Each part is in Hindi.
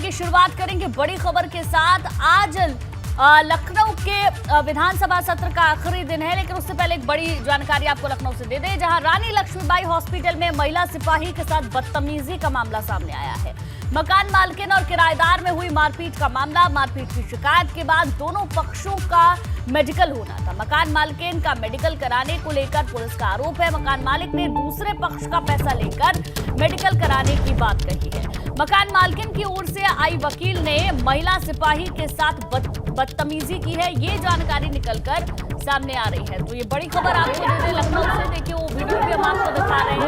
की शुरुआत करेंगे बड़ी खबर के साथ। आज लखनऊ के विधानसभा सत्र का आखिरी दिन है, लेकिन उससे पहले एक बड़ी जानकारी आपको लखनऊ से दे दें, जहां रानी लक्ष्मीबाई हॉस्पिटल में महिला सिपाही के साथ बदतमीजी का मामला सामने आया है। मकान मालकिन और किराएदार में हुई मारपीट का मामला। मारपीट की शिकायत के बाद दोनों पक्षों का मेडिकल होना था। मकान मालकिन का मेडिकल कराने को लेकर पुलिस का आरोप है। मकान मालिक ने दूसरे पक्ष का पैसा लेकर मेडिकल कराने की बात कही है। मकान मालकिन की ओर से आई वकील ने महिला सिपाही के साथ बदतमीजी की है, ये जानकारी निकलकर सामने आ रही है। तो ये बड़ी खबर आपको दे रहे लखनऊ से। देखिए वो वीडियो भी हम आपको दिखा रहे हैं।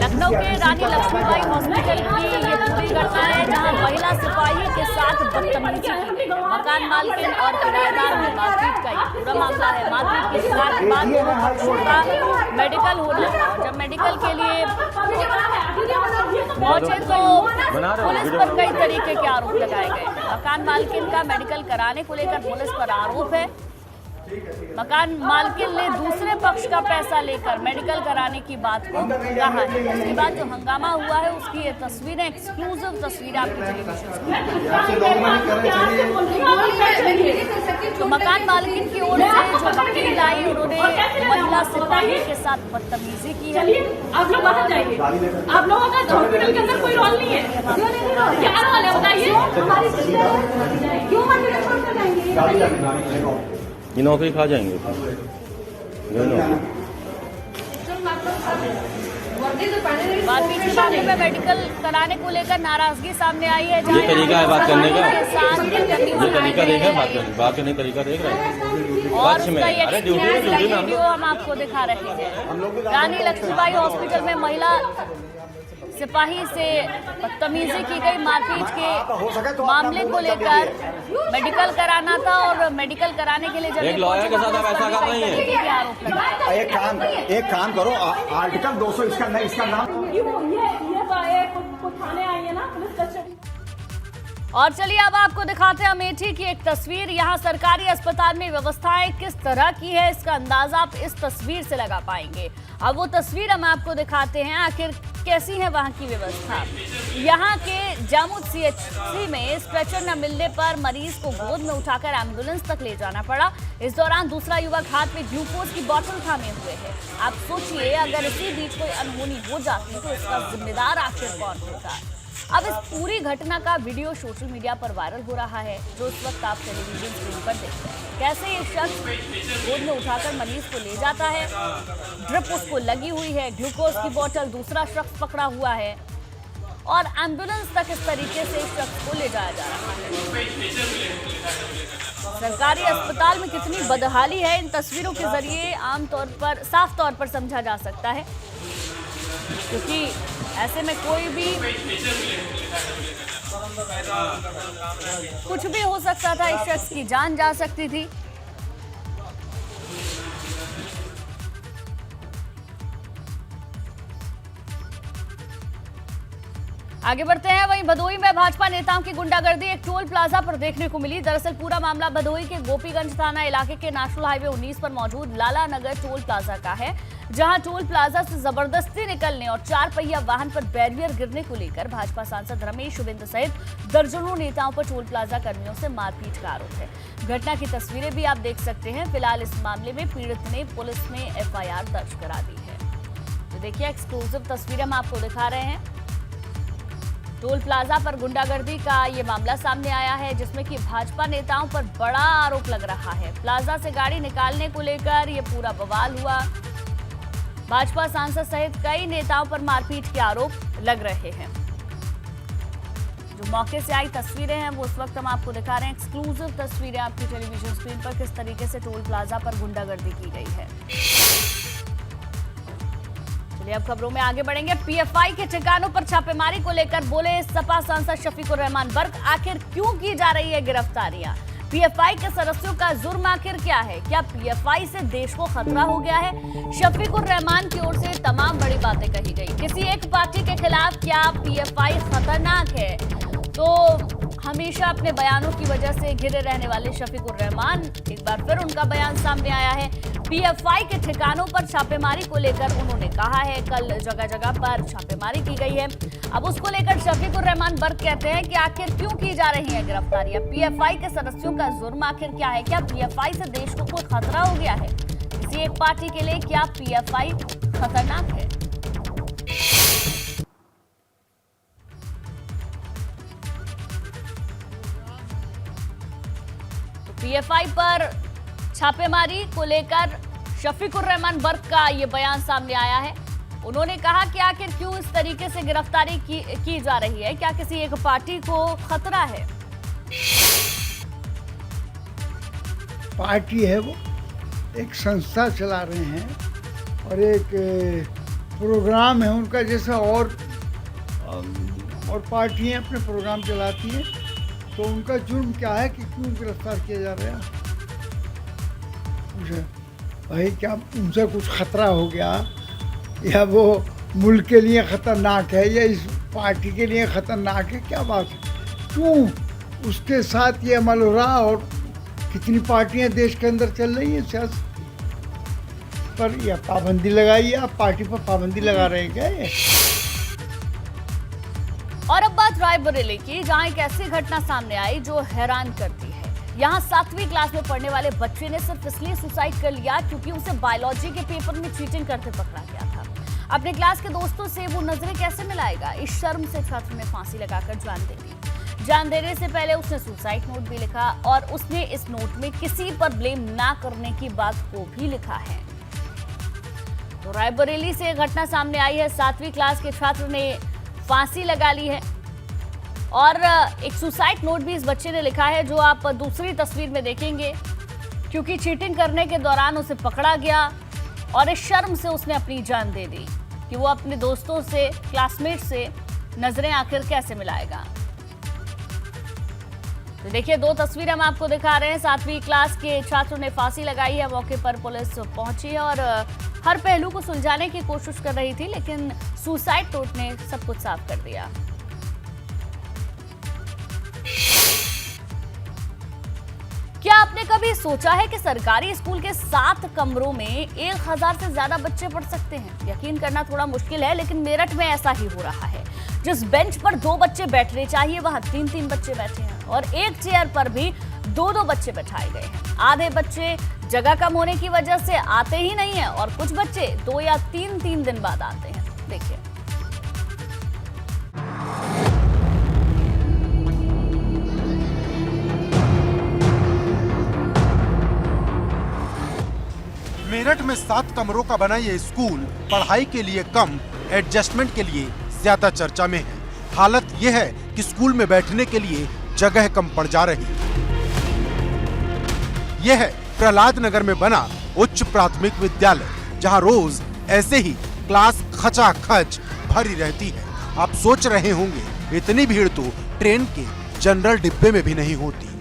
लखनऊ के रानी लक्ष्मीबाई हॉस्पिटल की ये पूरी घटना है, जहां महिला सिपाही के साथ बदतमीजी की। मकान मालकिन और किराएदार में मारपीट का ये पूरा मामला है। मारपीट की शिकायत के बाद दोनों पक्षों का मेडिकल होना था, और जब मेडिकल के लिए पहुंचे तो पुलिस पर कई तरीके के आरोप लगाए गए। मकान मालकिन का मेडिकल कराने को लेकर पुलिस पर आरोप है। मकान मालकिन ने दूसरे पक्ष का पैसा लेकर मेडिकल कराने की बात को कहा है। इसके बाद जो हंगामा हुआ है उसकी ये तस्वीरें, एक्सक्लूसिव तस्वीरें आपकी टेलीविजन। तो मकान मालकिन की ओर से जो वकील आई, उन्होंने महिला सिपाही के साथ बदतमीजी की है। आप लोग बाहर जाइए, आप लोगों का हॉस्पिटल के अंदर कोई रोल नहीं है। क्या रोल है बताइए, क्यों मंदिर छोड़ कर जाएंगे? ये नौकरी खा जाएंगे। मारपीट के मामले में मेडिकल कराने को लेकर नाराजगी सामने आई है। ये तरीका है बात करने का, ये तरीका देख रहे हैं बात करने का तरीका देख रहे हैं। और उसका ये वीडियो हम आपको दिखा रहे हैं। रानी लक्ष्मीबाई हॉस्पिटल में महिला सिपाही से बदतमीजी की गई। मारपीट के मामले को लेकर मेडिकल कराना था, और मेडिकल कराने के लिए जब एक लॉयर के साथ आप ऐसा कर रही हैं। आरोप लगाए। एक काम करो, आर्टिकल 200 इसका नहीं, इसका नाम ये थाने आई है ना पुलिस कस्टडी। और चलिए अब आपको दिखाते हैं अमेठी की एक तस्वीर। यहाँ सरकारी अस्पताल में व्यवस्थाएं किस तरह की है, इसका अंदाजा आप इस तस्वीर से लगा पाएंगे। अब वो तस्वीर हम आपको दिखाते हैं, आखिर कैसी है वहाँ की व्यवस्था। यहाँ के जामुद CHC में स्ट्रेचर न मिलने पर मरीज को गोद में उठाकर एम्बुलेंस तक ले जाना पड़ा। इस दौरान दूसरा युवक हाथ में ग्लूकोज की बोतल थामे हुए है। आप सोचिए, अगर इसी बीच कोई अनहोनी हो जाती तो इसका जिम्मेदार आखिर कौन होता। अब इस पूरी घटना का वीडियो सोशल मीडिया पर वायरल हो रहा है, जो इस वक्त आप टेलीविजन स्क्रीन पर देख रहे हैं। कैसे ये शख्स गोद में उठाकर मरीज को ले जाता है, ड्रिप उसको लगी हुई है, ग्लूकोज की बोतल दूसरा शख्स पकड़ा हुआ है, और एम्बुलेंस तक इस तरीके से इस शख्स को ले जाया जा रहा है। सरकारी अस्पताल में कितनी बदहाली है, इन तस्वीरों के जरिए आमतौर पर साफ तौर पर समझा जा सकता है, क्योंकि ऐसे में कोई भी कुछ भी हो सकता था। इस शख्स की जान जा सकती थी। आगे बढ़ते हैं। वहीं भदोही में भाजपा नेताओं की गुंडागर्दी एक टोल प्लाजा पर देखने को मिली। दरअसल पूरा मामला भदोही के गोपीगंज थाना इलाके के नेशनल हाईवे 19 पर मौजूद लाला नगर टोल प्लाजा का है, जहां टोल प्लाजा से जबरदस्ती निकलने और 4 पहिया वाहन पर बैरियर गिरने को लेकर भाजपा सांसद रमेश शुभेंदु सहित दर्जनों नेताओं पर टोल प्लाजा कर्मियों से मारपीट का आरोप है। घटना की तस्वीरें भी आप देख सकते हैं। फिलहाल इस मामले में पीड़ित ने पुलिस में FIR दर्ज करा दी है। तो देखिए एक्सक्लूसिव तस्वीरें हम आपको दिखा रहे हैं। टोल प्लाजा पर गुंडागर्दी का ये मामला सामने आया है, जिसमें कि भाजपा नेताओं पर बड़ा आरोप लग रहा है। प्लाजा से गाड़ी निकालने को लेकर ये पूरा बवाल हुआ। भाजपा सांसद सहित कई नेताओं पर मारपीट के आरोप लग रहे हैं। जो मौके से आई तस्वीरें हैं वो इस वक्त हम आपको दिखा रहे हैं। एक्सक्लूसिव तस्वीरें आपकी टेलीविजन स्क्रीन पर, किस तरीके से टोल प्लाजा पर गुंडागर्दी की गई है। चलिए अब खबरों में आगे बढ़ेंगे। PFI के ठिकानों पर छापेमारी को लेकर बोले सपा सांसद शफीकुर रहमान बर्क। आखिर क्यों की जा रही है गिरफ्तारियां? PFI के सदस्यों का जुर्म आखिर क्या है? क्या PFI से देश को खतरा हो गया है? शफीकुर रहमान की ओर से तमाम बड़ी बातें कही गई। किसी एक पार्टी के खिलाफ क्या PFI खतरनाक है? तो हमेशा अपने बयानों की वजह से घिरे रहने वाले शफीकुर रहमान, एक बार फिर उनका बयान सामने आया है। पीएफआई के ठिकानों पर छापेमारी को लेकर उन्होंने कहा है, कल जगह जगह पर छापेमारी की गई है। अब उसको लेकर शफीकुर रहमान बर्क कहते हैं कि आखिर क्यों की जा रही है गिरफ्तारियां, पीएफआई के सदस्यों का जुर्म आखिर क्या है, क्या पीएफआई से देश को कोई खतरा हो गया है? किसी एक पार्टी के लिए क्या पीएफआई खतरनाक है? पीएफआई पर छापेमारी को लेकर शफीकुर रहमान बर्क का ये बयान सामने आया है। उन्होंने कहा कि आखिर क्यों इस तरीके से गिरफ्तारी की जा रही है, क्या किसी एक पार्टी को खतरा है? पार्टी है, वो एक संस्था चला रहे हैं और एक प्रोग्राम है उनका, जैसा और पार्टियां अपने प्रोग्राम चलाती हैं। तो उनका जुर्म क्या है कि क्यों गिरफ्तार किया जा रहा है? भाई क्या उनसे कुछ खतरा हो गया, या वो मुल्क के लिए ख़तरनाक है, या इस पार्टी के लिए ख़तरनाक है? क्या बात है, क्यों उसके साथ ये अमल हो रहा? और कितनी पार्टियां देश के अंदर चल रही हैं सियासत पर, या पाबंदी लगाई है? आप पार्टी पर पाबंदी लगा रहे हैं क्या ये? और अब बात रायबरेली की, जहां एक ऐसी घटना सामने आई जो हैरान करती है। यहाँ 7वीं क्लास में पढ़ने वाले बच्चे ने सिर्फ इसलिए सुसाइड कर लिया क्योंकि उसे बायोलॉजी के पेपर में चीटिंग करते पकड़ा गया था। अपने क्लास के दोस्तों से वो नजरें कैसे मिलाएगा? इस शर्म से छात्र ने फांसी लगाकर जान दे दी। जान देने से पहले उसने सुसाइड नोट भी लिखा और उसने इस नोट में किसी पर ब्लेम ना करने की बात को भी लिखा है। तो रायबरेली से घटना सामने आई है, 7वीं क्लास के छात्र ने फांसी लगा ली है और एक सुसाइड नोट भी इस बच्चे ने लिखा है, जो आप दूसरी तस्वीर में देखेंगे। क्योंकि चीटिंग करने के दौरान उसे पकड़ा गया और इस शर्म से उसने अपनी जान दे दी कि वो अपने दोस्तों से, क्लासमेट से नजरें आखिर कैसे मिलाएगा। तो देखिए, 2 तस्वीर हम आपको दिखा रहे हैं। 7वीं क्लास के छात्र ने फांसी लगाई है। मौके पर पुलिस पहुंची है और हर पहलू को सुलझाने की कोशिश कर रही थी, लेकिन सुसाइड नोट ने सब कुछ साफ कर दिया। क्या आपने कभी सोचा है कि सरकारी स्कूल के 7 कमरों में 1000 से ज्यादा बच्चे पढ़ सकते हैं? यकीन करना थोड़ा मुश्किल है, लेकिन मेरठ में ऐसा ही हो रहा है। जिस बेंच पर 2 बच्चे बैठने चाहिए वहां 3-3 बच्चे बैठे हैं और एक चेयर पर भी 2-2 बच्चे बैठाए गए हैं। आधे बच्चे जगह कम होने की वजह से आते ही नहीं है और कुछ बच्चे 2 या 3 दिन बाद आते हैं। देखिए, मेरठ में 7 कमरों का बना ये स्कूल पढ़ाई के लिए कम, एडजस्टमेंट के लिए ज्यादा चर्चा में है। हालत ये है कि स्कूल में बैठने के लिए जगह कम पड़ जा रही है। यह है प्रहलाद नगर में बना उच्च प्राथमिक विद्यालय, जहां रोज ऐसे ही क्लास खचाखच भरी रहती है। आप सोच रहे होंगे इतनी भीड़ तो ट्रेन के जनरल डिब्बे में भी नहीं होती।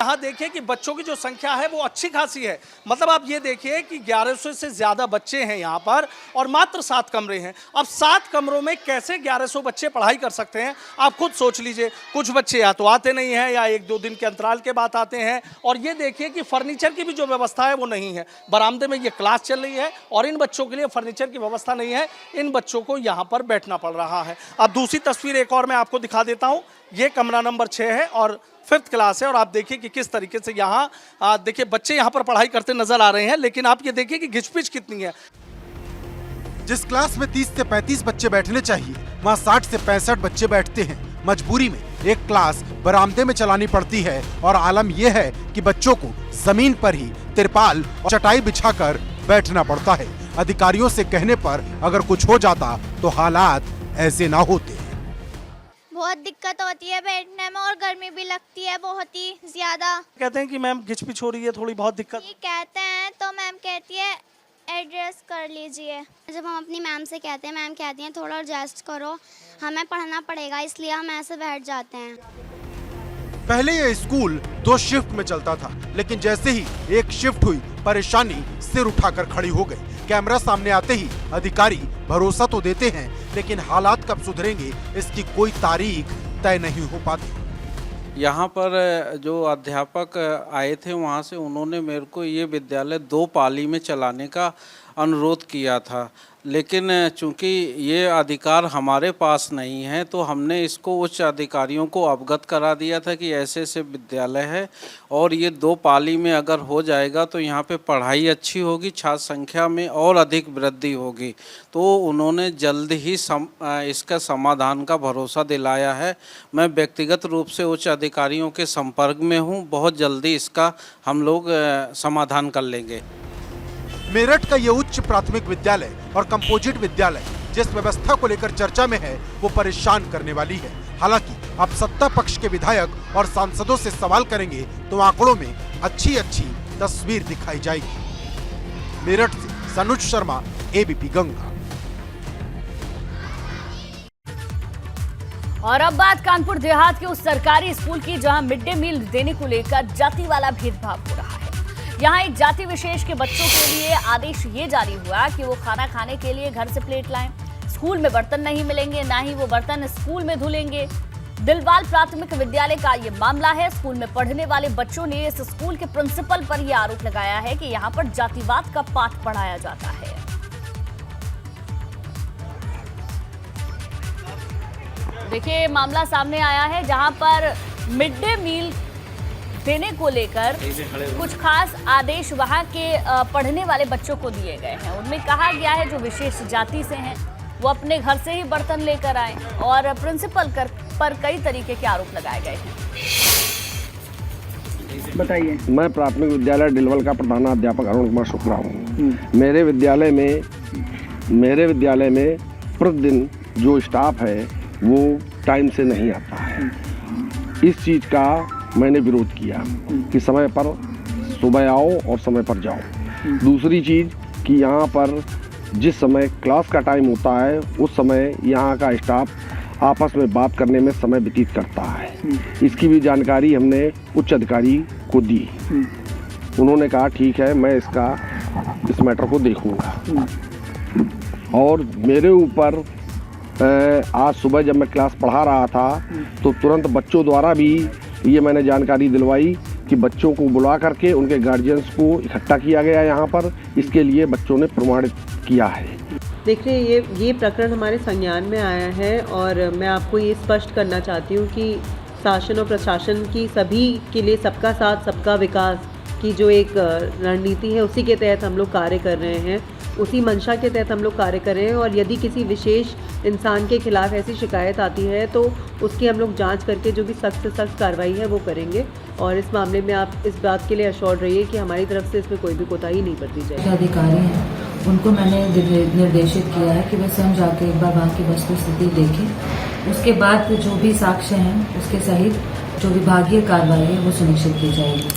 यहाँ देखिए कि बच्चों की जो संख्या है वो अच्छी खासी है। मतलब आप ये देखिए कि 1100 से ज्यादा बच्चे हैं यहाँ पर और मात्र 7 कमरे हैं। अब 7 कमरों में कैसे 1100 बच्चे पढ़ाई कर सकते हैं? आप खुद सोच लीजिए। कुछ बच्चे या तो आते नहीं हैं या 1-2 दिन के अंतराल के बाद आते हैं। और ये देखिए कि फर्नीचर की भी जो व्यवस्था है वो नहीं है। बरामदे में ये क्लास चल रही है और इन बच्चों के लिए फर्नीचर की व्यवस्था नहीं है। इन बच्चों को यहाँ पर बैठना पड़ रहा है। अब दूसरी तस्वीर एक और मैं आपको दिखा देता हूँ। ये कमरा नंबर 6 है और 5th क्लास है और आप देखिए कि किस तरीके से यहाँ देखिए बच्चे यहाँ पर पढ़ाई करते नजर आ रहे हैं। लेकिन आप ये देखिए कि घिचपिच कितनी है। जिस क्लास में 30 से 35 बच्चे बैठने चाहिए वहाँ 60 से 65 बच्चे बैठते हैं। मजबूरी में एक क्लास बरामदे में चलानी पड़ती है और आलम यह है कि बच्चों को जमीन पर ही तिरपाल और चटाई बिछाकर बैठना पड़ता है। अधिकारियों से कहने पर अगर कुछ हो जाता तो हालात ऐसे ना होते। बहुत दिक्कत होती है बैठने में और गर्मी भी लगती है बहुत ही ज्यादा। कहते हैं कि मैम घिचपिच हो रही है, थोड़ी बहुत दिक्कत। ये कहते हैं तो मैम कहती है एडजस्ट कर लीजिए। जब हम अपनी मैम से कहते हैं, मैम कहती हैं थोड़ा एडजस्ट करो, हमें पढ़ना पड़ेगा, इसलिए हम ऐसे बैठ जाते हैं। पहले यह स्कूल 2 शिफ्ट में चलता था, लेकिन जैसे ही एक शिफ्ट हुई परेशानी सिर उठाकर खड़ी हो गई। कैमरा सामने आते ही अधिकारी भरोसा तो देते हैं, लेकिन हालात कब सुधरेंगे इसकी कोई तारीख तय नहीं हो पाती। यहाँ पर जो अध्यापक आए थे वहाँ से उन्होंने मेरे को ये विद्यालय 2 पाली में चलाने का अनुरोध किया था, लेकिन चूंकि ये अधिकार हमारे पास नहीं है तो हमने इसको उच्च अधिकारियों को अवगत करा दिया था कि ऐसे ऐसे विद्यालय है और ये 2 पाली में अगर हो जाएगा तो यहाँ पे पढ़ाई अच्छी होगी, छात्र संख्या में और अधिक वृद्धि होगी। तो उन्होंने जल्द ही इसका समाधान का भरोसा दिलाया है। मैं व्यक्तिगत रूप से उच्च अधिकारियों के संपर्क में हूँ, बहुत जल्दी इसका हम लोग समाधान कर लेंगे। मेरठ का ये उच्च प्राथमिक विद्यालय और कंपोजिट विद्यालय जिस व्यवस्था को लेकर चर्चा में है वो परेशान करने वाली है। हालांकि अब सत्ता पक्ष के विधायक और सांसदों से सवाल करेंगे तो आंकड़ों में अच्छी तस्वीर दिखाई जाएगी। मेरठ से सनुज शर्मा, एबीपी गंगा। और अब बात कानपुर देहात के उस सरकारी स्कूल की जहां मिड डे मील देने को लेकर जाति वाला भेदभाव हो रहा है। यहाँ एक जाति विशेष के बच्चों के लिए आदेश ये जारी हुआ कि वो खाना खाने के लिए घर से प्लेट लाएं। स्कूल में बर्तन नहीं मिलेंगे, ना ही वो बर्तन स्कूल में धुलेंगे। दिलवाल प्राथमिक विद्यालय का ये मामला है। स्कूल में पढ़ने वाले बच्चों ने इस स्कूल के प्रिंसिपल पर यह आरोप लगाया है कि यहाँ पर जातिवाद का पाठ पढ़ाया जाता है। देखिए, मामला सामने आया है जहां पर मिड डे मील देने को लेकर कुछ खास आदेश वहां के पढ़ने वाले बच्चों को दिए गए हैं। उनमें कहा गया है जो विशेष जाति से हैं वो अपने घर से ही बर्तन लेकर आए और प्रिंसिपल पर कई तरीके के आरोप लगाए गए हैं। बताइए। मैं प्राथमिक विद्यालय दिलवाल का प्रधानाध्यापक अरुण कुमार शुक्ला हूँ। मेरे विद्यालय में प्रतिदिन जो स्टाफ है वो टाइम से नहीं आता है। इस चीज़ का मैंने विरोध किया कि समय पर सुबह आओ और समय पर जाओ। दूसरी चीज़ कि यहाँ पर जिस समय क्लास का टाइम होता है उस समय यहाँ का स्टाफ आपस में बात करने में समय व्यतीत करता है। इसकी भी जानकारी हमने उच्च अधिकारी को दी। उन्होंने कहा ठीक है, मैं इस मैटर को देखूँगा। और मेरे ऊपर आज सुबह जब मैं क्लास पढ़ा रहा था तो तुरंत बच्चों द्वारा भी ये मैंने जानकारी दिलवाई कि बच्चों को बुला करके उनके गार्जियंस को इकट्ठा किया गया यहाँ पर। इसके लिए बच्चों ने प्रमाणित किया है। देखिए, ये प्रकरण हमारे संज्ञान में आया है और मैं आपको ये स्पष्ट करना चाहती हूँ कि शासन और प्रशासन की सभी के लिए सबका साथ सबका विकास की जो एक रणनीति है उसी के तहत हम लोग कार्य कर रहे हैं, उसी मंशा के तहत हम लोग कार्य कर रहे हैं। और यदि किसी विशेष इंसान के खिलाफ ऐसी शिकायत आती है तो उसकी हम लोग जांच करके जो भी सख्त से सख्त कार्रवाई है वो करेंगे। और इस मामले में आप इस बात के लिए अश्योर्ड रहिए कि हमारी तरफ से इसमें कोई भी कोताही नहीं बरती जाएगी। अधिकारी हैं उनको मैंने निर्देशित किया है कि वे स्वयं जाके एक बार वहाँ की वस्तु स्थिति देखें, उसके बाद जो भी साक्ष्य हैं उसके सहित जो विभागीय कार्रवाई है वो सुनिश्चित की जाएगी।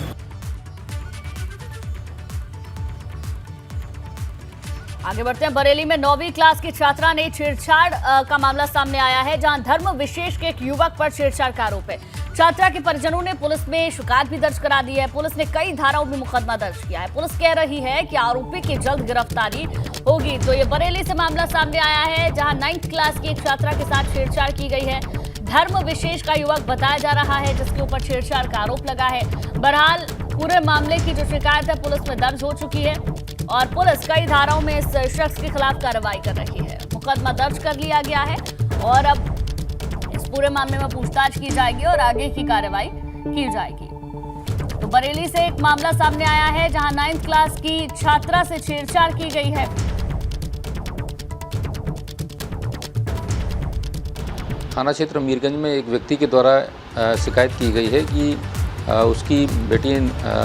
आगे बढ़ते हैं। बरेली में 9वीं क्लास की छात्रा ने छेड़छाड़ का मामला सामने आया है, जहां धर्म विशेष के एक युवक पर छेड़छाड़ का आरोप है। छात्रा के परिजनों ने पुलिस में शिकायत भी दर्ज करा दी है। पुलिस ने कई धाराओं में मुकदमा दर्ज किया है। पुलिस कह रही है कि आरोपी की जल्द गिरफ्तारी होगी। तो ये बरेली से मामला सामने आया है, जहां 9th क्लास की एक छात्रा के साथ छेड़छाड़ की गई है। धर्म विशेष का युवक बताया जा रहा है जिसके ऊपर छेड़छाड़ का आरोप लगा है। बहरहाल पूरे मामले की जो शिकायत है पुलिस में दर्ज हो चुकी है और पुलिस कई धाराओं में इस शख्स के खिलाफ कार्रवाई कर रही है। मुकदमा दर्ज कर लिया गया है और अब इस पूरे मामले में पूछताछ की जाएगी और आगे की कार्रवाई की जाएगी। तो बरेली से एक मामला सामने आया है जहां 9th क्लास की छात्रा से छेड़छाड़ की गई है। थाना क्षेत्र मीरगंज में एक व्यक्ति के द्वारा शिकायत की गई है कि उसकी बेटी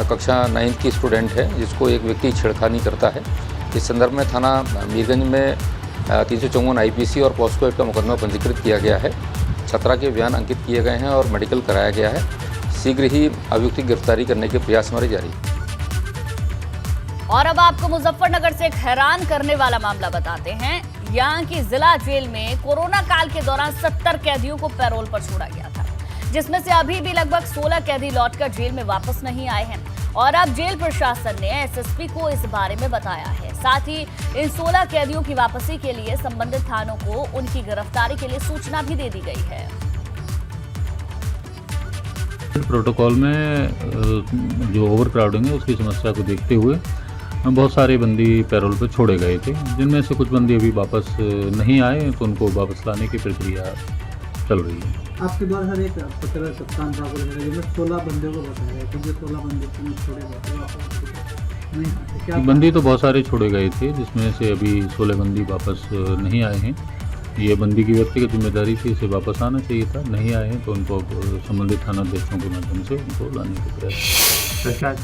कक्षा 9th की स्टूडेंट है जिसको एक व्यक्ति छेड़खानी करता है। इस संदर्भ में थाना मीरगंज में 354 IPC और पॉस्को एक्ट का मुकदमा पंजीकृत किया गया है। छात्रा के बयान अंकित किए गए हैं और मेडिकल कराया गया है। शीघ्र ही अभियुक्त की गिरफ्तारी करने के प्रयास हमारे जारी। और अब आपको मुजफ्फरनगर से एक हैरान करने वाला मामला बताते हैं। यहाँ की जिला जेल में कोरोना काल के दौरान 70 कैदियों को पैरोल पर छोड़ा गया था, जिसमें से अभी भी लगभग 16 कैदी लौटकर जेल में वापस नहीं आए हैं। और अब जेल प्रशासन ने SSP को इस बारे में बताया है। साथ ही इन 16 कैदियों की वापसी के लिए संबंधित थानों को उनकी गिरफ्तारी के लिए सूचना भी दे दी गई है। प्रोटोकॉल में जो ओवर क्राउडिंग है उसकी समस्या को देखते हुए बहुत सारे बंदी पैरोल पर छोड़े गए थे, जिनमें से कुछ बंदी अभी वापस नहीं आए, तो उनको वापस लाने की प्रक्रिया चल रही है। आपके द्वारा सर एक पत्र सत्तान जिसमें 16 बंदियों को बताया गया कि जो 16 बंदी छोड़े गए, बंदी तो बहुत सारे छोड़े गए थे, जिसमें से अभी 16 बंदी वापस नहीं आए हैं। ये बंदी की व्यक्तिगत जिम्मेदारी थी, इसे वापस आना चाहिए था, नहीं आए हैं तो उनको संबंधित थानाध्यक्षों के माध्यम से उनको लाने के प्रयास।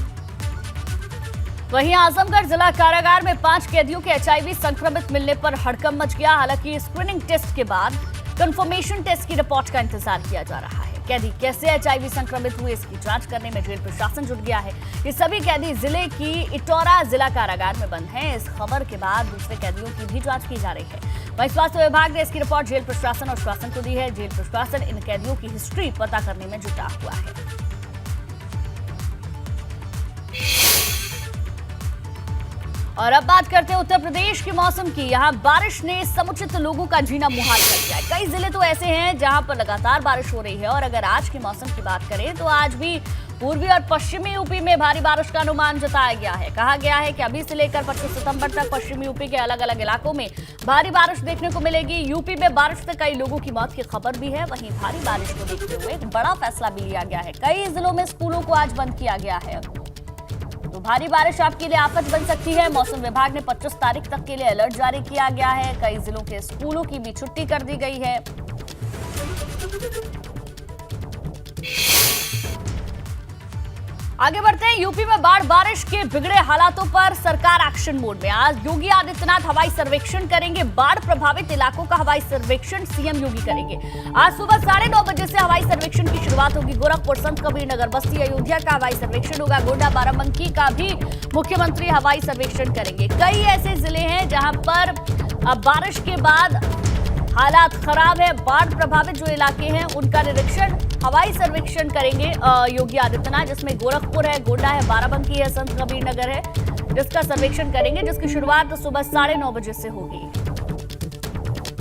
वहीं आजमगढ़ जिला कारागार में 5 कैदियों के HIV संक्रमित मिलने पर हड़कंप मच गया। हालांकि स्क्रीनिंग टेस्ट के बाद कंफर्मेशन टेस्ट की रिपोर्ट का इंतजार किया जा रहा है। कैदी कैसे HIV संक्रमित हुए, इसकी जांच करने में जेल प्रशासन जुट गया है। ये सभी कैदी जिले की इटौरा जिला कारागार में बंद हैं। इस खबर के बाद दूसरे कैदियों की भी जांच की जा रही है। वहीं स्वास्थ्य विभाग ने इसकी रिपोर्ट जेल प्रशासन और शासन को दी है। जेल प्रशासन इन कैदियों की हिस्ट्री पता करने में जुटा हुआ है। और अब बात करते हैं उत्तर प्रदेश के मौसम की। यहाँ बारिश ने समुचित लोगों का जीना मुहाल कर दिया है। कई जिले तो ऐसे हैं जहां पर लगातार बारिश हो रही है। और अगर आज के मौसम की बात करें तो आज भी पूर्वी और पश्चिमी यूपी में भारी बारिश का अनुमान जताया गया है। कहा गया है कि अभी से लेकर 25 सितंबर तक पश्चिमी यूपी के अलग अलग इलाकों में भारी बारिश देखने को मिलेगी। यूपी में बारिश से कई लोगों की मौत की खबर भी है। वहीं भारी बारिश को देखते हुए एक बड़ा फैसला भी लिया गया है। कई जिलों में स्कूलों को आज बंद किया गया है। तो भारी बारिश आपके लिए आफत बन सकती है। मौसम विभाग ने 25 तारीख तक के लिए अलर्ट जारी किया गया है। कई जिलों के स्कूलों की भी छुट्टी कर दी गई है। आगे बढ़ते हैं। यूपी में बाढ़ बारिश के बिगड़े हालातों पर सरकार एक्शन मोड में। आज योगी आदित्यनाथ हवाई सर्वेक्षण करेंगे। बाढ़ प्रभावित इलाकों का हवाई सर्वेक्षण सीएम योगी करेंगे। आज सुबह 9:30 बजे से हवाई सर्वेक्षण की शुरुआत होगी। गोरखपुर, संत कबीर नगर, बस्ती, अयोध्या का हवाई सर्वेक्षण होगा। गोंडा, बाराबंकी का भी मुख्यमंत्री हवाई सर्वेक्षण करेंगे। कई ऐसे जिले हैं जहां पर अब बारिश के बाद हालात खराब है। बाढ़ प्रभावित जो इलाके हैं उनका निरीक्षण हवाई सर्वेक्षण करेंगे योगी आदित्यनाथ, जिसमें गोरखपुर है, गोंडा है, बाराबंकी है, संत कबीर नगर है, जिसका सर्वेक्षण करेंगे, जिसकी शुरुआत सुबह 9:30 बजे से होगी।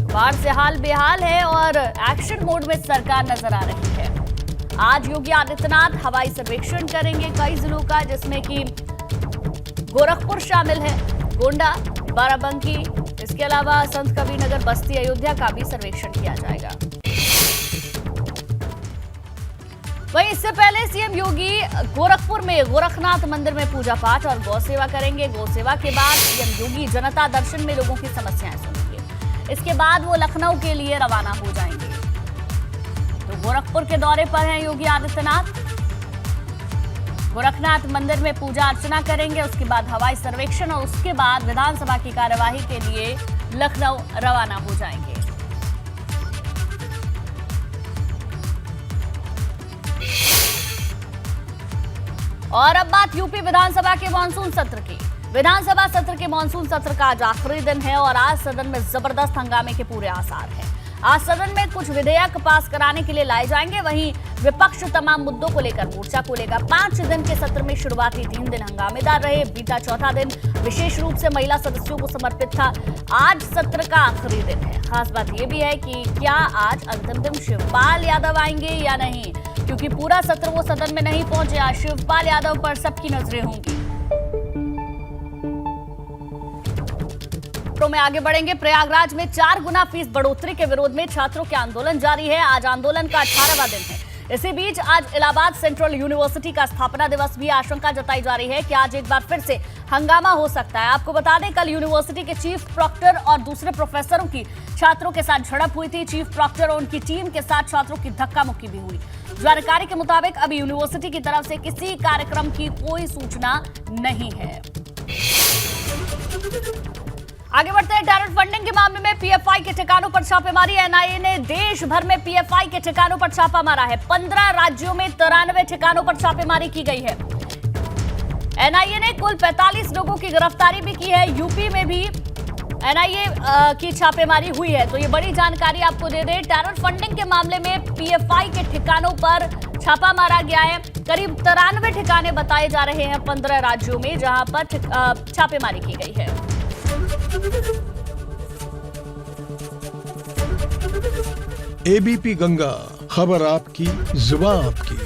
बाढ़ से हाल बेहाल है और एक्शन मोड में सरकार नजर आ रही है। आज योगी आदित्यनाथ हवाई सर्वेक्षण करेंगे कई जिलों का, जिसमें कि गोरखपुर शामिल है, गोंडा, बाराबंकी, इसके अलावा संत कबीर नगर, बस्ती, अयोध्या का भी सर्वेक्षण किया जाएगा। वहीं इससे पहले सीएम योगी गोरखपुर में गोरखनाथ मंदिर में पूजा पाठ और गौ सेवा करेंगे। गौ सेवा के बाद सीएम योगी जनता दर्शन में लोगों की समस्याएं सुनेंगे। इसके बाद वो लखनऊ के लिए रवाना हो जाएंगे। तो गोरखपुर के दौरे पर हैं योगी आदित्यनाथ। गोरखनाथ मंदिर में पूजा अर्चना करेंगे, उसके बाद हवाई सर्वेक्षण और उसके बाद विधानसभा की कार्यवाही के लिए लखनऊ रवाना हो जाएंगे। और अब बात यूपी विधानसभा के मानसून सत्र की। विधानसभा सत्र के मानसून सत्र का आज आखिरी दिन है और आज सदन में जबरदस्त हंगामे के पूरे आसार हैं। आज सदन में कुछ विधेयक पास कराने के लिए लाए जाएंगे। वहीं विपक्ष तमाम मुद्दों को लेकर मोर्चा खोलेगा। 5 दिन के सत्र में शुरुआती 3 दिन हंगामेदार रहे। बीता चौथा दिन विशेष रूप से महिला सदस्यों को समर्पित था। आज सत्र का आखिरी दिन है। खास बात यह भी है कि क्या आज अंतिम दिन शिवपाल यादव आएंगे या नहीं, क्योंकि पूरा सत्र वो सदन में नहीं पहुंचे। आज शिवपाल यादव पर सबकी नजरें होंगी। में आगे बढ़ेंगे। प्रयागराज में 4 गुना फीस बढ़ोतरी के विरोध में छात्रों के आंदोलन जारी है। आज आंदोलन का 18वां दिन है। इसी बीच आज इलाहाबाद सेंट्रल यूनिवर्सिटी का स्थापना दिवस भी। आशंका जताई जा रही है कि आज एक बार फिर से हंगामा हो सकता है। आपको बता दें, कल यूनिवर्सिटी के चीफ प्रॉक्टर और दूसरे प्रोफेसरों की छात्रों के साथ झड़प हुई थी। चीफ प्रॉक्टर और उनकी टीम के साथ छात्रों की धक्का मुक्की भी हुई। जानकारी के मुताबिक अभी यूनिवर्सिटी की तरफ से किसी कार्यक्रम की कोई सूचना नहीं है। आगे बढ़ते हैं। डायरेक्ट फंडिंग के मामले में पीएफआई के ठिकानों पर छापेमारी। एनआईए ने देश भर में पीएफआई के ठिकानों पर छापा मारा है। 15 राज्यों में 93 ठिकानों पर छापेमारी की गई है। एनआईए ने कुल 45 लोगों की गिरफ्तारी भी की है। यूपी में भी एनआईए की छापेमारी हुई है। तो ये बड़ी जानकारी आपको दे दें। टेरर फंडिंग के मामले में पीएफआई के ठिकानों पर छापा मारा गया है। करीब 93 ठिकाने बताए जा रहे हैं 15 राज्यों में, जहां पर छापेमारी की गई है। एबीपी गंगा, खबर आपकी, जुबान आपकी।